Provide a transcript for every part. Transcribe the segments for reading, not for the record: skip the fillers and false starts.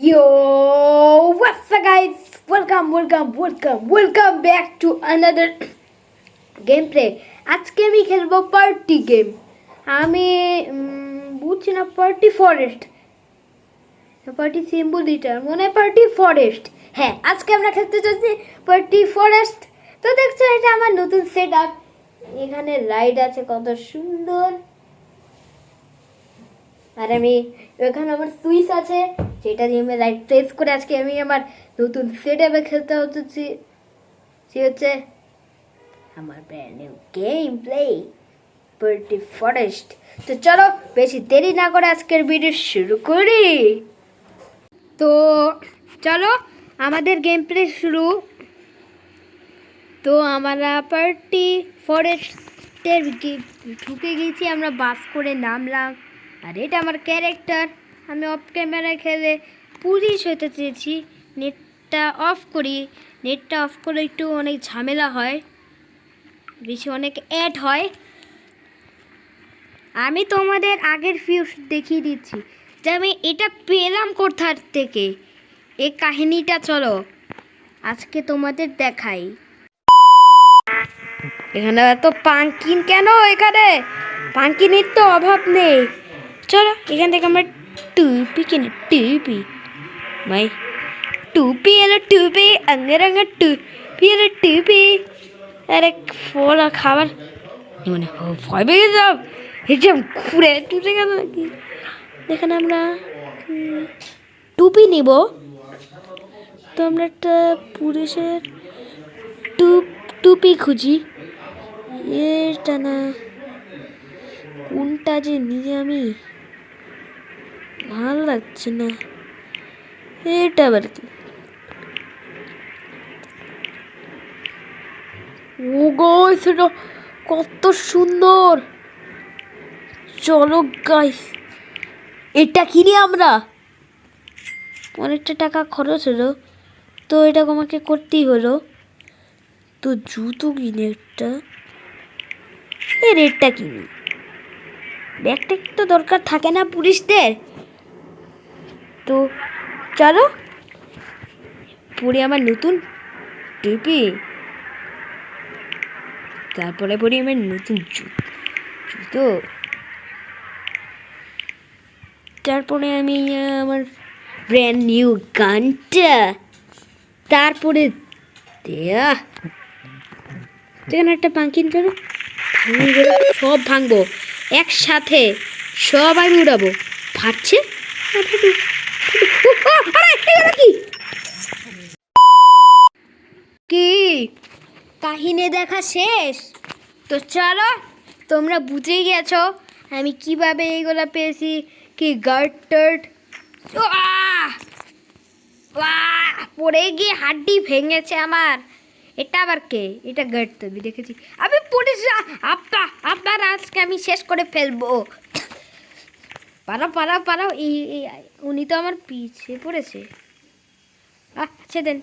Yo, what's up guys? Welcome back to another gameplay. আজকে আমি খেলবো পার্টি গেম। আমি বুঝছি না party forest, party symbol return মনে পার্টি ফরেস্ট। হ্যাঁ, আজকে আমরা খেলতে যাচ্ছি পার্টি ফরেস্ট। তো দেখছো এটা আমার নতুন সেট আপ। এখানে লাইট আছে কত সুন্দর, আর আমি এখানে আমার সুইচ আছে যেটা দিয়ে আমি লাইট প্রেস করে আজকে আমি আমার নতুন সেটআপে খেলতে হচ্ছে সে হচ্ছে আমার brand new game play party forest. তো চলো বেশি দেরি না করে আজকের ভিডিও শুরু করি। তো চলো আমাদের গেম প্লে শুরু। তো আমরা পার্টি ফরেস্টের ঢুকে গেছি, আমরা বাস করে নামলাম। আর এটা আমার ক্যারেক্টার। আমি অফ ক্যামেরায় খেলে পুলিশ হতে চেয়েছি। নেটটা অফ করি, নেটটা অফ করে একটু অনেক ঝামেলা হয়, বেশি অনেক অ্যাড হয়। আমি তোমাদের আগের ভিউ দেখিয়ে দিচ্ছি যে আমি এটা পেলাম কোথার থেকে। এই কাহিনীটা চলো আজকে তোমাদের দেখাই। এখানে এত পাঙ্কিন কেন? এখানে পাঙ্কিনের তো অভাব নেই। চলো এখান থেকে আমরা টুপি কিনি। টুপি ভাই, টুপি এলো টুপি, রঙের টুপি এলো টুপি। আরে ফল খাবার মানে ভয় পেয়ে যাব, এটা ঘুরে টুটে গেল নাকি। এখানে আমরা টুপি নিব। তো আমরা একটা পুলিশের টুপি খুঁজি। এটা না, কোনটা যে নিয়ে আমি ভালো লাগছে না। এটা আবার কি? ও গাইস, এটা কত সুন্দর। চলো গাইস এটা কিনি আমরা। অনেকটা টাকা খরচ হলো, তো এটা আমাকে করতেই হলো। তো জুতো কিনে একটা, এই রেটটা কিনি। ব্যাগটা তো দরকার থাকে না পুলিশদের। তো চলো পরি আমার নতুন টুপি, তারপরে পরি আমার নতুন জুতো, তারপরে আমি আমার ব্র্যান্ড নিউ গানটা, তারপরে দেয়া যেখানে একটা পাঙ্কিন চলো সব ভাঙবো একসাথে, সব আমি উড়াবো। ফাটছে কি কাহিনী দেখা শেষ? তো চলো তোমরা বুঝেই গেছো আমি কিভাবে এইগুলো পেয়েছি। কি গার্ড টার্ড পড়ে গিয়ে হাড্ডি ভেঙেছে আমার। এটা আবার কে? এটা গার্ড তো আমি দেখেছি। আমি পুলিশ আপনার আজকে আমি শেষ করে ফেলবো। পারাও উনি তো আমার পিছিয়ে পড়েছে। সেদেন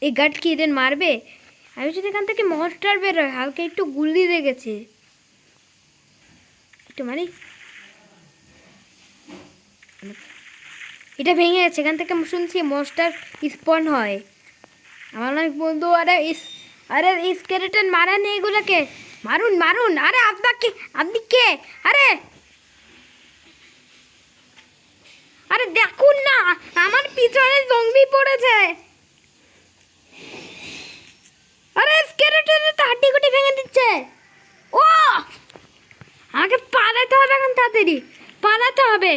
এই গার্ড কি এদের মারবে? আমি যদি এখান থেকে মনস্টার বেরোয়, হালকা একটু গুলি লেগেছে, একটু মারি। এটা ভেঙে গেছে, এখান থেকে শুনছি মনস্টার স্পন হয়। আমার অনেক বন্ধু আরে স্কেলেটন মারেন এগুলোকে, মারুন। আরে আপনি কে? আরে দেখুন না, আমার পিছনে জম্বি পড়েছে। আরে স্কেলেটনের তো হাড্ডি গুটি ভেঙে দিচ্ছে। ও আমাকে পালাতে হবে এখন, তাড়াতাড়ি পালাতে হবে।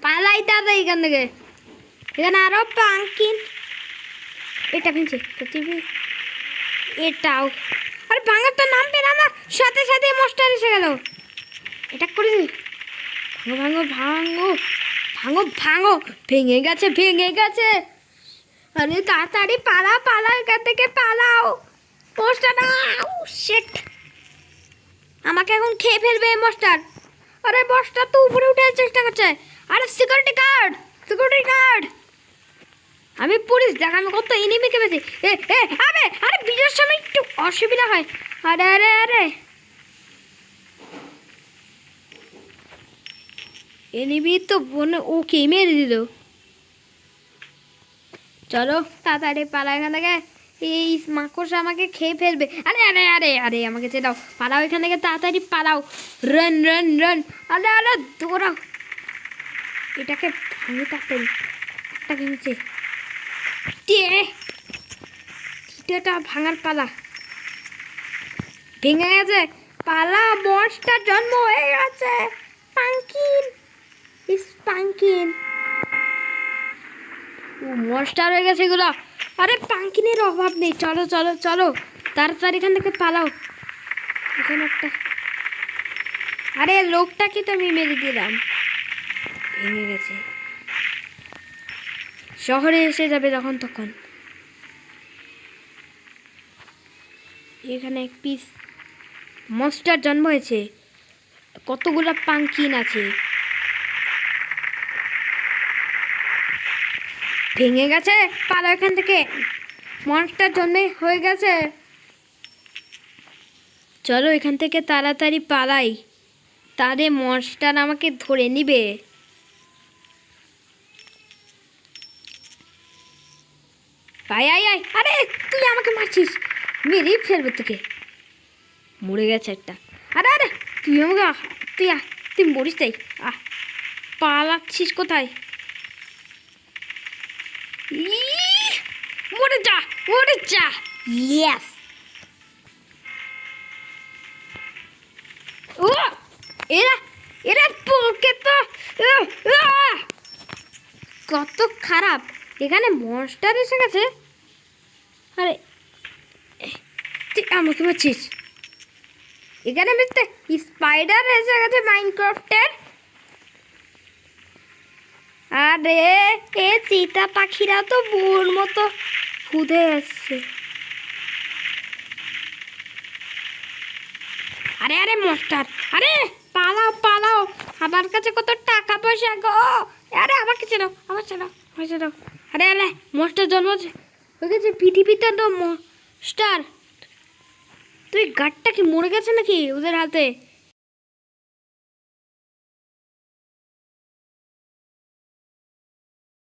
পালাই তাড়াতাড়ি এখান থেকে। এখানে আরো পাঙ্কিন। এটা ভেঙছে এটাও। আরে ভাঙার তো নামবে না, না সাথে মস্টার এসে গেল। এটা করে ভাঙো। ভেঙে গেছে। আরে তাড়াতাড়ি পালা এখান থেকে পালাও। মস্টার শিট, আমাকে এখন খেয়ে ফেলবে এই মস্টার। আরে মস্টার তো উপরে উঠে চেষ্টা করছে। আরে সিকিউরিটি গার্ড, আমি পুলিশ, দেখ আমি কত এনিমিকে পেয়েছি। আরে বিজয়ের সময় একটু অসুবিধা হয়। আরে এনিমি তো ওকে মেরে দিল। চলো তাড়াতাড়ি পালা এখান থেকে, এই মাকড়সা আমাকে খেয়ে ফেলবে। আরে আরে আরে আরে আমাকে ছেড়ে দাও, পালাও এখান থেকে তাড়াতাড়ি পালাও। রান রান রান, আরে আরে দৌড়াও। এটাকে ভাঙে তাড়াতাড়ি, একটা ভেঙেছে। এটা ভাঙার পালা, ভেঙে গেছে পালা। মনস্টার জন্ম হয়ে গেছে। পাঙ্কিন ইস পাঙ্কিন, মনস্টার হয়ে গেছে এগুলো। আরে পাঙ্কিনের অভাব নেই। চলো চলো চলো তাড়াতাড়ি এখান থেকে পালাও। এখানে একটা, আরে লোকটাকে তো আমি মেরে দিলাম, ভেঙে গেছে। শহরে এসে যাবে যখন তখন। এখানে এক পিস মনস্টার জন্ম হয়েছে, কতগুলো পাঙ্কিন আছে। ভেঙে গেছে পালা এখান থেকে, মনস্টার জন্মে হয়ে গেছে। চলো এখান থেকে তাড়াতাড়ি পালাই, তারে মনস্টার আমাকে ধরে নিবে। আয় আয় আয়, আরে তুই আমাকে মারছিস, মেরেই ফেলবে তোকে। মরে গেছে একটা। আরে আরে তুই আমাকে তুই মরিস তাই, পালাচ্ছিস কোথায়? মরে যা মরে যা। ইয়েস, ও এরা এরা পোকে তো কত খারাপ। এখানে মনস্টার এসে গেছে। আরে তুই আমাকে মারছিস, এখানে মিথ্যে স্পাইডার এসে গেছে মাইনক্রাফটের। আরে এ চিতা পাখিরা তো বোর মতো খুদে আসছে। আরে আরে মনস্টার, আরে পালাও পালাও, আমার কাছে কত টাকা পয়সা গো। আরে আমাকে ছেড়ো, আমার ছেড়ো, আমার ছেড়ো। আরে আরে মনস্টার জন্ম হয়ে গেছে পৃথিবীতে তো মনস্টার। তুই গাড়টা কি মরে গেছে নাকি ওদের হাতে?